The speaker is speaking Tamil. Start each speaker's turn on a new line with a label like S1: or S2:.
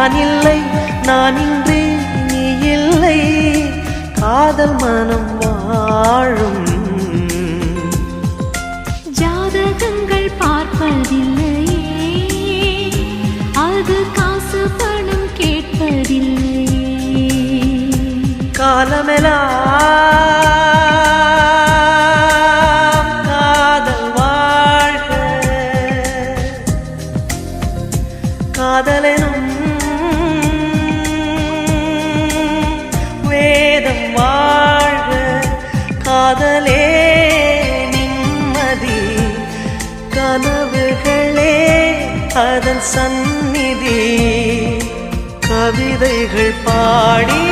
S1: நான் இல்லை, நான் இன்றி நீ இல்லை, காதல் மனம் வாழும்.
S2: ஜாதகங்கள் பார்ப்பதில்லையே, அது காசு பணம் கேட்பதில்லையே.
S1: காலமெல்லாம் காதல் வாழ்க, காதலெனும் வேதம் வாழ்க, காதலே நிம்மதி, கனவுகளே அதன் சந்நிதி, கவிதைகள் பாடி